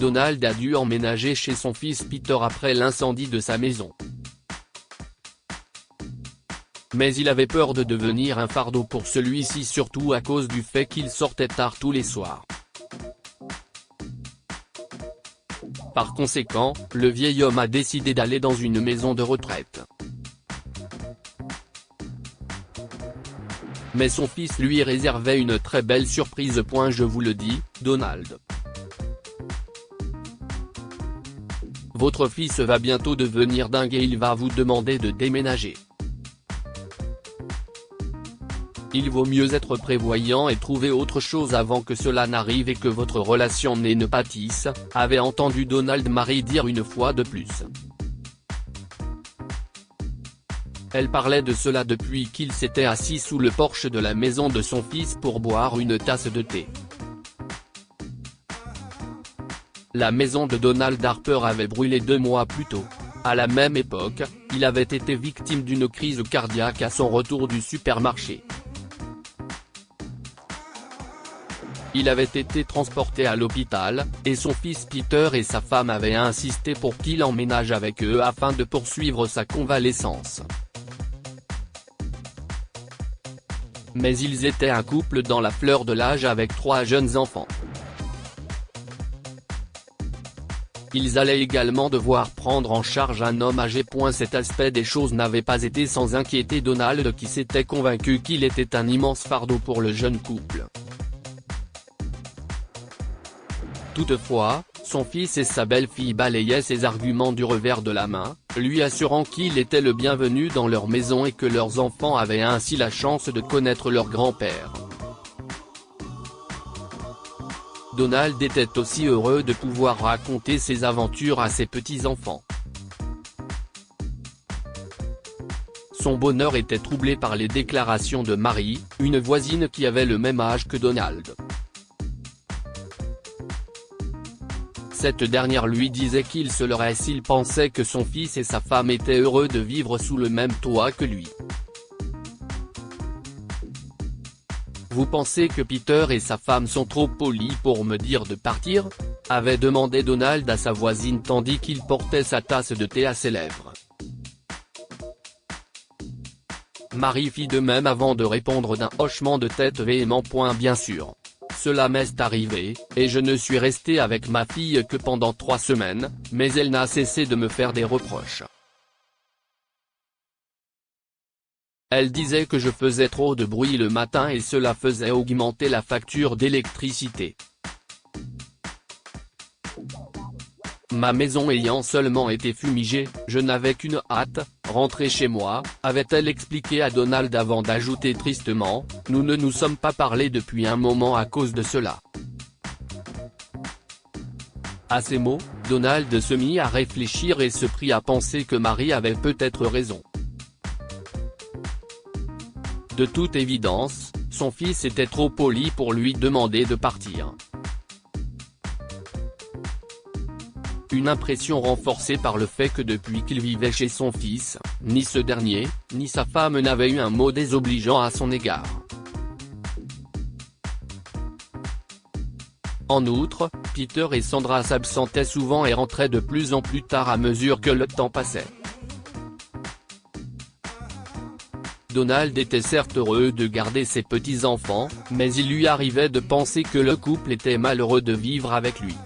Donald a dû emménager chez son fils Peter après l'incendie de sa maison. Mais il avait peur de devenir un fardeau pour celui-ci, surtout à cause du fait qu'il sortait tard tous les soirs. Par conséquent, le vieil homme a décidé d'aller dans une maison de retraite. Mais son fils lui réservait une très belle surprise. Je vous le dis, Donald. Votre fils va bientôt devenir dingue et il va vous demander de déménager. Il vaut mieux être prévoyant et trouver autre chose avant que cela n'arrive et que votre relation ne pâtisse, avait entendu Donald Marie dire une fois de plus. Elle parlait de cela depuis qu'il s'était assis sous le porche de la maison de son fils pour boire une tasse de thé. La maison de Donald Harper avait brûlé 2 mois plus tôt. À la même époque, il avait été victime d'une crise cardiaque à son retour du supermarché. Il avait été transporté à l'hôpital, et son fils Peter et sa femme avaient insisté pour qu'il emménage avec eux afin de poursuivre sa convalescence. Mais ils étaient un couple dans la fleur de l'âge avec 3 jeunes enfants. Ils allaient également devoir prendre en charge un homme âgé. Cet aspect des choses n'avait pas été sans inquiéter Donald, qui s'était convaincu qu'il était un immense fardeau pour le jeune couple. Toutefois, son fils et sa belle-fille balayaient ses arguments du revers de la main, lui assurant qu'il était le bienvenu dans leur maison et que leurs enfants avaient ainsi la chance de connaître leur grand-père. Donald était aussi heureux de pouvoir raconter ses aventures à ses petits-enfants. Son bonheur était troublé par les déclarations de Marie, une voisine qui avait le même âge que Donald. Cette dernière lui disait qu'il se leurrait s'il pensait que son fils et sa femme étaient heureux de vivre sous le même toit que lui. Vous pensez que Peter et sa femme sont trop polis pour me dire de partir ? avait demandé Donald à sa voisine tandis qu'il portait sa tasse de thé à ses lèvres. Marie fit de même avant de répondre d'un hochement de tête véhément. Bien sûr. Cela m'est arrivé, et je ne suis resté avec ma fille que pendant 3 semaines, mais elle n'a cessé de me faire des reproches. Elle disait que je faisais trop de bruit le matin et cela faisait augmenter la facture d'électricité. Ma maison ayant seulement été fumigée, je n'avais qu'une hâte, rentrer chez moi, avait-elle expliqué à Donald avant d'ajouter tristement, nous ne nous sommes pas parlé depuis un moment à cause de cela. À ces mots, Donald se mit à réfléchir et se prit à penser que Marie avait peut-être raison. De toute évidence, son fils était trop poli pour lui demander de partir. Une impression renforcée par le fait que depuis qu'il vivait chez son fils, ni ce dernier, ni sa femme n'avaient eu un mot désobligeant à son égard. En outre, Peter et Sandra s'absentaient souvent et rentraient de plus en plus tard à mesure que le temps passait. Donald était certes heureux de garder ses petits-enfants, mais il lui arrivait de penser que le couple était malheureux de vivre avec lui.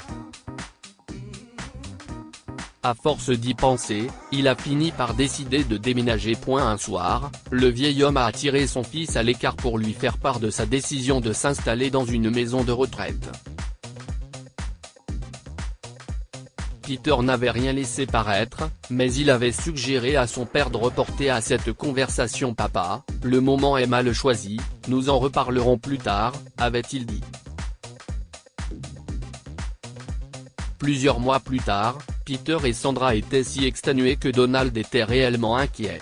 À force d'y penser, il a fini par décider de déménager. Un soir, le vieil homme a attiré son fils à l'écart pour lui faire part de sa décision de s'installer dans une maison de retraite. Peter n'avait rien laissé paraître, mais il avait suggéré à son père de reporter à cette conversation. Papa, le moment est mal choisi, nous en reparlerons plus tard, avait-il dit. Plusieurs mois plus tard, Peter et Sandra étaient si exténués que Donald était réellement inquiet.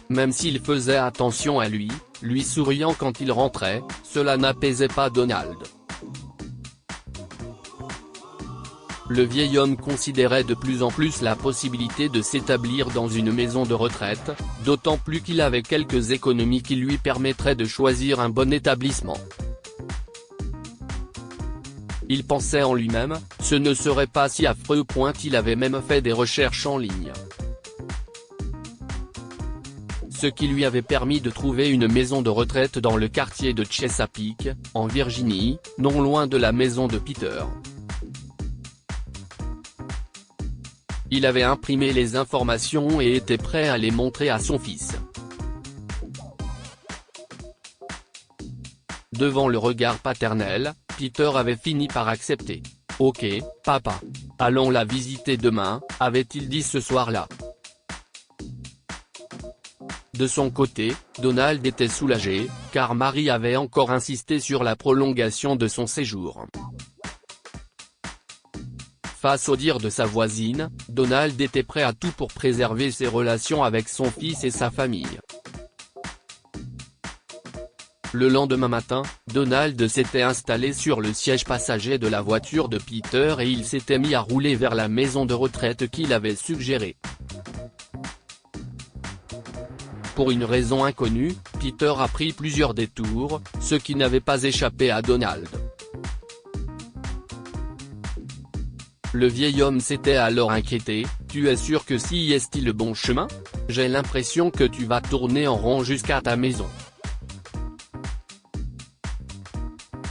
Même s'il faisait attention à lui souriant quand il rentrait, cela n'apaisait pas Donald. Le vieil homme considérait de plus en plus la possibilité de s'établir dans une maison de retraite, d'autant plus qu'il avait quelques économies qui lui permettraient de choisir un bon établissement. Il pensait en lui-même, ce ne serait pas si affreux. Il avait même fait des recherches en ligne. Ce qui lui avait permis de trouver une maison de retraite dans le quartier de Chesapeake, en Virginie, non loin de la maison de Peter. Il avait imprimé les informations et était prêt à les montrer à son fils. Devant le regard paternel, Peter avait fini par accepter. « Ok, papa. Allons la visiter demain », avait-il dit ce soir-là. De son côté, Donald était soulagé, car Marie avait encore insisté sur la prolongation de son séjour. Face au dire de sa voisine, Donald était prêt à tout pour préserver ses relations avec son fils et sa famille. Le lendemain matin, Donald s'était installé sur le siège passager de la voiture de Peter et il s'était mis à rouler vers la maison de retraite qu'il avait suggérée. Pour une raison inconnue, Peter a pris plusieurs détours, ce qui n'avait pas échappé à Donald. Le vieil homme s'était alors inquiété. « Tu es sûr que si est le bon chemin? J'ai l'impression que tu vas tourner en rond jusqu'à ta maison. »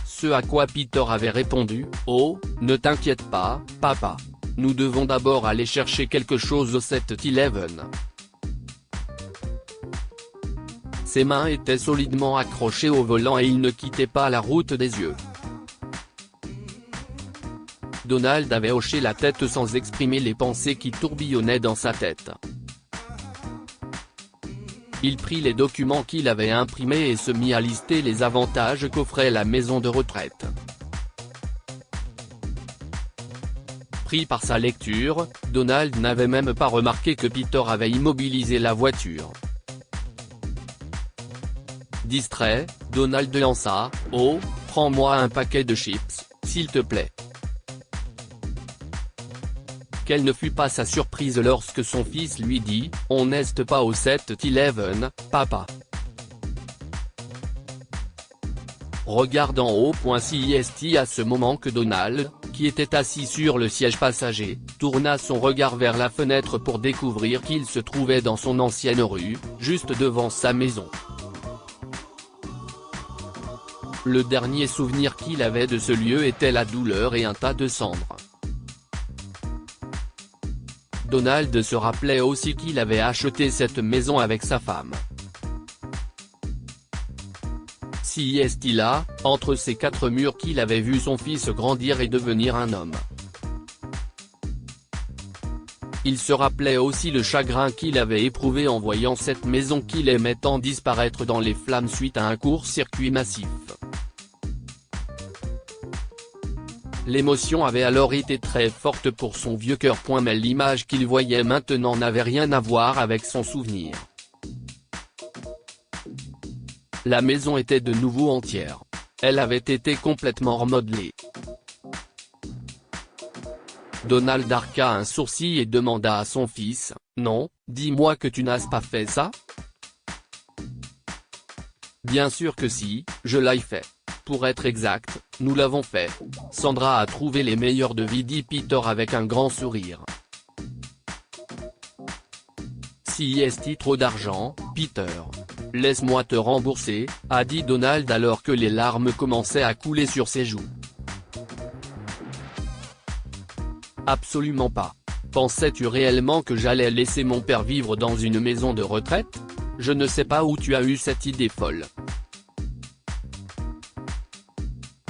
Ce à quoi Peter avait répondu, « Oh, ne t'inquiète pas, papa. Nous devons d'abord aller chercher quelque chose au 7-Eleven. » Ses mains étaient solidement accrochées au volant et il ne quittait pas la route des yeux. Donald avait hoché la tête sans exprimer les pensées qui tourbillonnaient dans sa tête. Il prit les documents qu'il avait imprimés et se mit à lister les avantages qu'offrait la maison de retraite. Pris par sa lecture, Donald n'avait même pas remarqué que Peter avait immobilisé la voiture. Distrait, Donald lança, « Oh, prends-moi un paquet de chips, s'il te plaît. » Quelle ne fut pas sa surprise lorsque son fils lui dit, « On n'est pas au 7-Eleven, papa. » Regarde en haut. C'est à ce moment que Donald, qui était assis sur le siège passager, tourna son regard vers la fenêtre pour découvrir qu'il se trouvait dans son ancienne rue, juste devant sa maison. Le dernier souvenir qu'il avait de ce lieu était la douleur et un tas de cendres. Donald se rappelait aussi qu'il avait acheté cette maison avec sa femme. Si est là, entre ces quatre murs qu'il avait vu son fils grandir et devenir un homme. Il se rappelait aussi le chagrin qu'il avait éprouvé en voyant cette maison qu'il aimait tant disparaître dans les flammes suite à un court-circuit massif. L'émotion avait alors été très forte pour son vieux cœur. Mais l'image qu'il voyait maintenant n'avait rien à voir avec son souvenir. La maison était de nouveau entière. Elle avait été complètement remodelée. Donald arqua un sourcil et demanda à son fils, « Non, dis-moi que tu n'as pas fait ça? » « Bien sûr que si, je l'ai fait. Pour être exact, nous l'avons fait. Sandra a trouvé les meilleurs devis, dit Peter avec un grand sourire. Si est trop d'argent, Peter. Laisse-moi te rembourser, a dit Donald alors que les larmes commençaient à couler sur ses joues. Absolument pas. Pensais-tu réellement que j'allais laisser mon père vivre dans une maison de retraite? Je ne sais pas où tu as eu cette idée folle.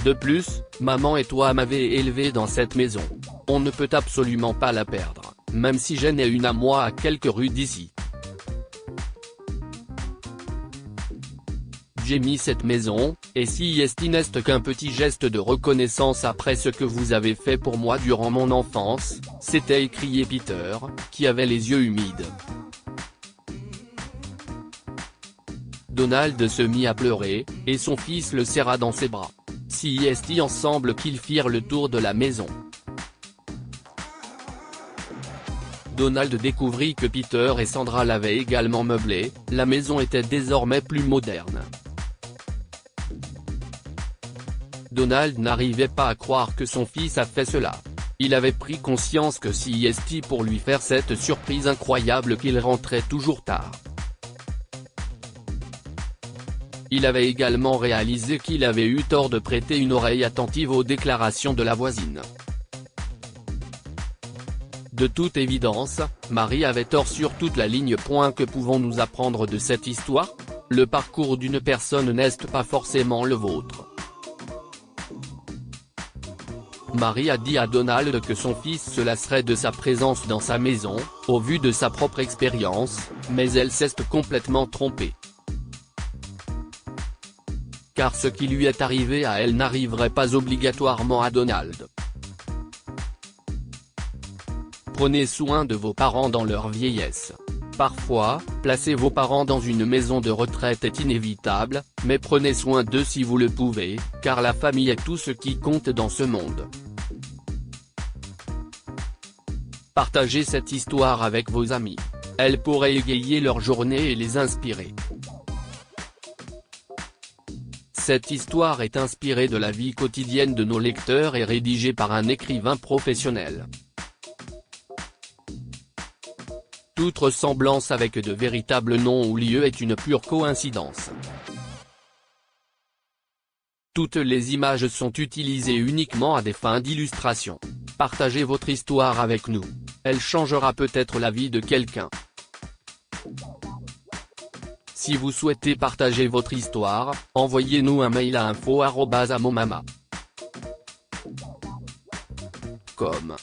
De plus, maman et toi m'avez élevé dans cette maison. On ne peut absolument pas la perdre, même si j'en ai une à moi à quelques rues d'ici. J'ai mis cette maison, et si n'est qu'un petit geste de reconnaissance après ce que vous avez fait pour moi durant mon enfance, s'était écrié Peter, qui avait les yeux humides. Donald se mit à pleurer, et son fils le serra dans ses bras. Si ensemble qu'ils firent le tour de la maison. Donald découvrit que Peter et Sandra l'avaient également meublée, la maison était désormais plus moderne. Donald n'arrivait pas à croire que son fils a fait cela. Il avait pris conscience que si c'était pour lui faire cette surprise incroyable qu'il rentrait toujours tard. Il avait également réalisé qu'il avait eu tort de prêter une oreille attentive aux déclarations de la voisine. De toute évidence, Marie avait tort sur toute la ligne. Que pouvons-nous apprendre de cette histoire? Le parcours d'une personne n'est pas forcément le vôtre. Marie a dit à Donald que son fils se lasserait de sa présence dans sa maison, au vu de sa propre expérience, mais elle s'est complètement trompée. Car ce qui lui est arrivé à elle n'arriverait pas obligatoirement à Donald. Prenez soin de vos parents dans leur vieillesse. Parfois, placer vos parents dans une maison de retraite est inévitable, mais prenez soin d'eux si vous le pouvez, car la famille est tout ce qui compte dans ce monde. Partagez cette histoire avec vos amis. Elle pourrait égayer leur journée et les inspirer. Cette histoire est inspirée de la vie quotidienne de nos lecteurs et rédigée par un écrivain professionnel. Toute ressemblance avec de véritables noms ou lieux est une pure coïncidence. Toutes les images sont utilisées uniquement à des fins d'illustration. Partagez votre histoire avec nous. Elle changera peut-être la vie de quelqu'un. Si vous souhaitez partager votre histoire, envoyez-nous un mail à info@amomama.com.